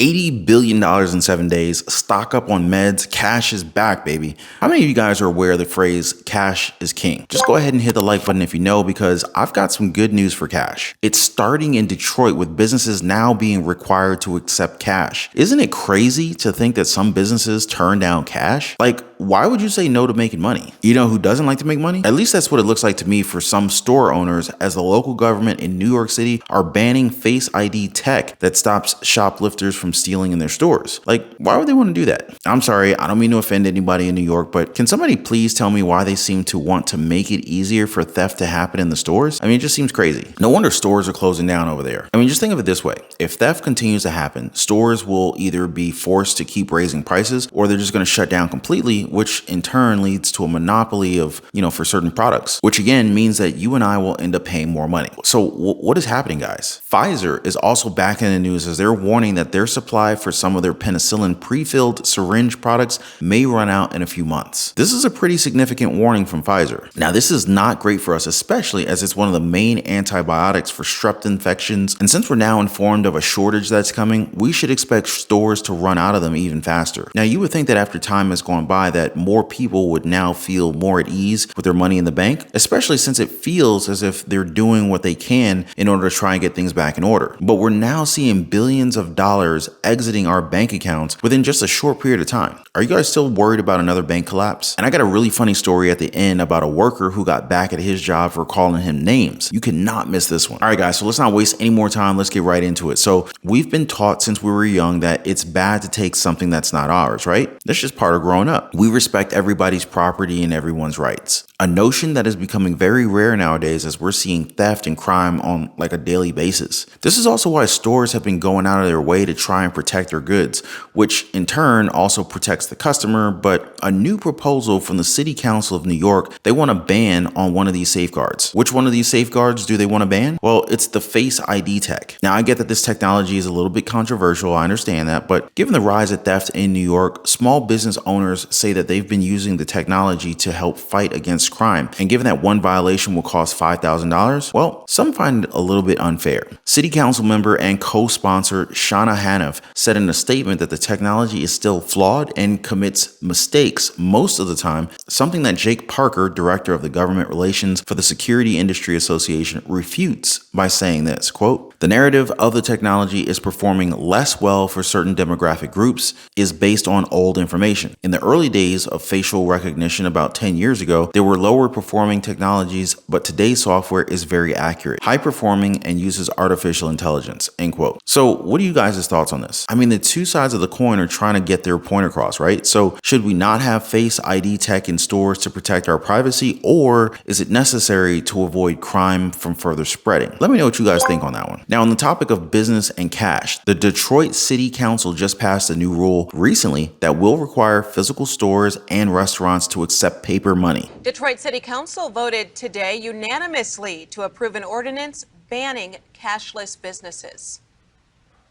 $80 billion in 7 days. Stock up on meds. Cash is back, baby. How many of you guys are aware of the phrase cash is king? Just go ahead and hit the like button if you know, because I've got some good news for cash. It's starting in Detroit with businesses now being required to accept cash. Isn't it crazy to think that some businesses turn down cash? Like, why would you say no to making money? You know who doesn't like to make money? At least that's what it looks like to me for some store owners, as the local government in New York City are banning Face ID tech that stops shoplifters from stealing in their stores. Like, why would they want to do that? I'm sorry, I don't mean to offend anybody in New York, but can somebody please tell me why they seem to want to make it easier for theft to happen in the stores? I mean, it just seems crazy. No wonder stores are closing down over there. I mean, just think of it this way. If theft continues to happen, stores will either be forced to keep raising prices, or they're just going to shut down completely, which in turn leads to a monopoly of, for certain products, which again means that you and I will end up paying more money. So what is happening, guys? Pfizer is also back in the news as they're warning that their supply for some of their penicillin pre-filled syringe products may run out in a few months. This is a pretty significant warning from Pfizer. Now, this is not great for us, especially as it's one of the main antibiotics for strep infections. And since we're now informed of a shortage that's coming, we should expect stores to run out of them even faster. Now, you would think that after time has gone by that more people would now feel more at ease with their money in the bank, especially since it feels as if they're doing what they can in order to try and get things back in order. But we're now seeing billions of dollars exiting our bank accounts within just a short period of time. Are you guys still worried about another bank collapse? And I got a really funny story at the end about a worker who got back at his job for calling him names. You cannot miss this one. All right, guys, so let's not waste any more time. Let's get right into it. So we've been taught since we were young that it's bad to take something that's not ours, right? That's just part of growing up. We respect everybody's property and everyone's rights. A notion that is becoming very rare nowadays as we're seeing theft and crime on like a daily basis. This is also why stores have been going out of their way to try and protect their goods, which in turn also protects the customer. But a new proposal from the City Council of New York, they want to ban on one of these safeguards. Which one of these safeguards do they want to ban? Well, it's the Face ID tech. Now, I get that this technology is a little bit controversial. I understand that. But given the rise of theft in New York, small business owners say that they've been using the technology to help fight against crime. And given that one violation will cost $5,000, well, some find it a little bit unfair. City Council member and co-sponsor Shana Hanif said in a statement that the technology is still flawed and commits mistakes most of the time, something that Jake Parker, director of the government relations for the Security Industry Association, refutes by saying this, quote, "The narrative of the technology is performing less well for certain demographic groups is based on old information. In the early days of facial recognition about 10 years ago, there were lower performing technologies, but today's software is very accurate, high performing, and uses artificial intelligence," end quote. So what are you guys' thoughts on this? I mean, the two sides of the coin are trying to get their point across, right? So should we not have Face ID tech in stores to protect our privacy, or is it necessary to avoid crime from further spreading? Let me know what you guys think on that one. Now, on the topic of business and cash, the Detroit City Council just passed a new rule recently that will require physical stores and restaurants to accept paper money. Detroit City Council voted today unanimously to approve an ordinance banning cashless businesses.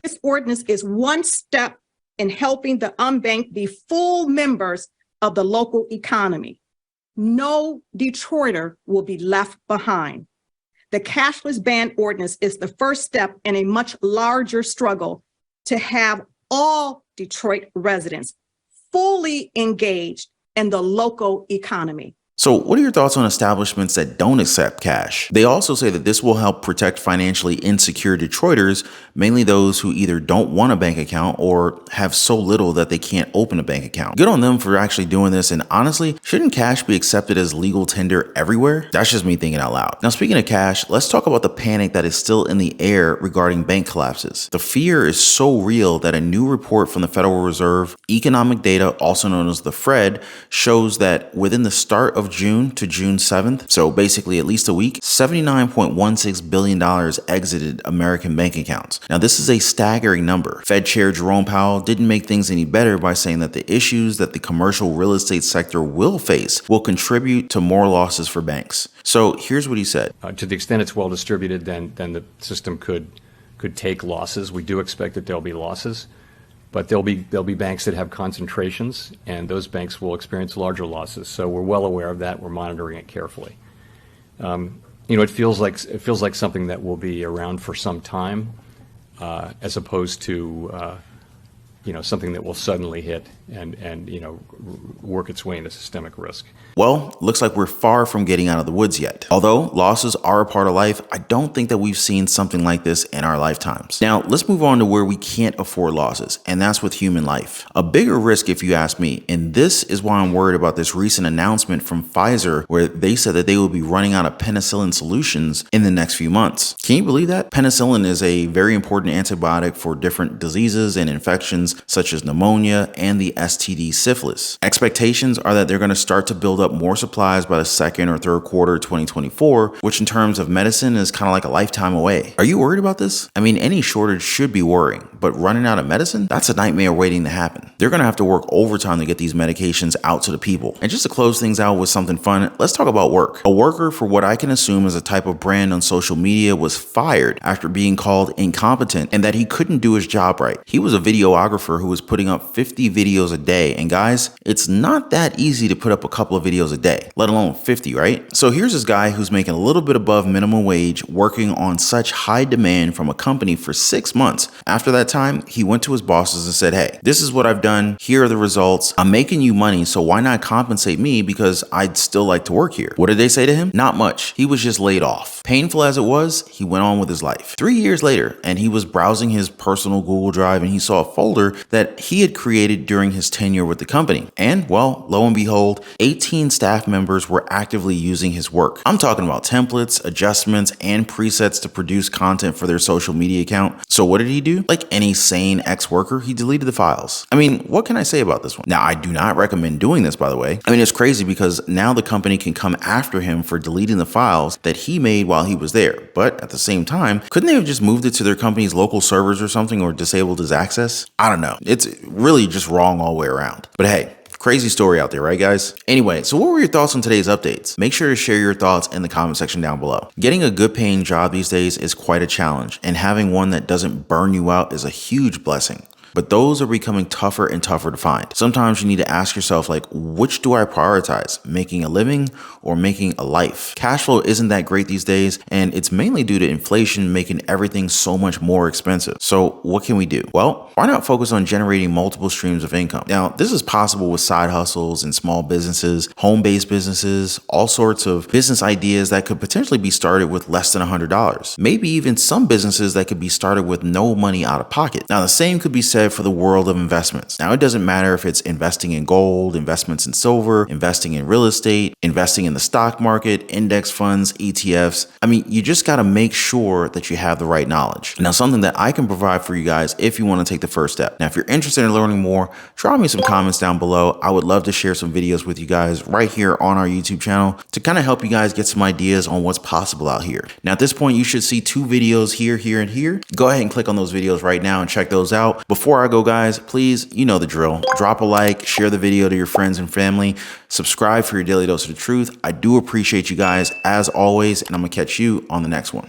This ordinance is one step in helping the unbanked be full members of the local economy. No Detroiter will be left behind. The cashless ban ordinance is the first step in a much larger struggle to have all Detroit residents fully engaged in the local economy. So what are your thoughts on establishments that don't accept cash? They also say that this will help protect financially insecure Detroiters, mainly those who either don't want a bank account or have so little that they can't open a bank account. Good on them for actually doing this. And honestly, shouldn't cash be accepted as legal tender everywhere? That's just me thinking out loud. Now, speaking of cash, let's talk about the panic that is still in the air regarding bank collapses. The fear is so real that a new report from the Federal Reserve Economic Data, also known as the Fed, shows that within the start of June to June 7th, so basically at least a week, $79.16 billion exited American bank accounts. Now, this is a staggering number. Fed Chair Jerome Powell didn't make things any better by saying that the issues that the commercial real estate sector will face will contribute to more losses for banks. So here's what he said. To the extent it's well distributed, then the system could take losses. We do expect that there'll be losses. But there'll be banks that have concentrations, and those banks will experience larger losses. So we're well aware of that. We're monitoring it carefully. It feels like something that will be around for some time, as opposed to something that will suddenly hit and work its way into systemic risk. Well, looks like we're far from getting out of the woods yet. Although losses are a part of life, I don't think that we've seen something like this in our lifetimes. Now, let's move on to where we can't afford losses, and that's with human life. A bigger risk if you ask me, and this is why I'm worried about this recent announcement from Pfizer where they said that they will be running out of penicillin solutions in the next few months. Can you believe that? Penicillin is a very important antibiotic for different diseases and infections such as pneumonia and the STD syphilis. Expectations are that they're going to start to build up more supplies by the second or third quarter of 2024, which in terms of medicine is kind of like a lifetime away. Are you worried about this? I mean, any shortage should be worrying, but running out of medicine? That's a nightmare waiting to happen. They're going to have to work overtime to get these medications out to the people. And just to close things out with something fun, let's talk about work. A worker for what I can assume is a type of brand on social media was fired after being called incompetent and that he couldn't do his job right. He was a videographer who was putting up 50 videos a day. And guys, it's not that easy to put up a couple of videos a day, let alone 50, right? So here's this guy who's making a little bit above minimum wage, working on such high demand from a company for 6 months. After that time, he went to his bosses and said, hey, this is what I've done. Here are the results. I'm making you money, so why not compensate me because I'd still like to work here? What did they say to him? Not much. He was just laid off. Painful as it was, he went on with his life. 3 years later, and he was browsing his personal Google Drive and he saw a folder that he had created during his tenure with the company. And well, lo and behold, 18 staff members were actively using his work. I'm talking about templates, adjustments, and presets to produce content for their social media account. So what did he do? Like any sane ex-worker, he deleted the files. I mean, what can I say about this one? Now, I do not recommend doing this, by the way. I mean, it's crazy because now the company can come after him for deleting the files that he made while he was there. But at the same time, couldn't they have just moved it to their company's local servers or something, or disabled his access? I don't know. It's really just wrong all the way around. But hey, crazy story out there, right guys? Anyway, so what were your thoughts on today's updates? Make sure to share your thoughts in the comment section down below. Getting a good paying job these days is quite a challenge, and having one that doesn't burn you out is a huge blessing. But those are becoming tougher and tougher to find. Sometimes you need to ask yourself, like, which do I prioritize? Making a living or making a life? Cash flow isn't that great these days, and it's mainly due to inflation making everything so much more expensive. So what can we do? Well, why not focus on generating multiple streams of income? Now, this is possible with side hustles and small businesses, home-based businesses, all sorts of business ideas that could potentially be started with less than $100. Maybe even some businesses that could be started with no money out of pocket. Now, the same could be said for the world of investments. Now, it doesn't matter if it's investing in gold, investments in silver, investing in real estate, investing in the stock market, index funds, ETFs. I mean, you just got to make sure that you have the right knowledge. Now, something that I can provide for you guys if you want to take the first step. Now, if you're interested in learning more, drop me some comments down below. I would love to share some videos with you guys right here on our YouTube channel to kind of help you guys get some ideas on what's possible out here. Now, at this point, you should see 2 videos here, here, and here. Go ahead and click on those videos right now and check those out. Before I go, guys, please, you know the drill. Drop a like, share the video to your friends and family, subscribe for your daily dose of the truth. I do appreciate you guys as always, and I'm gonna catch you on the next one.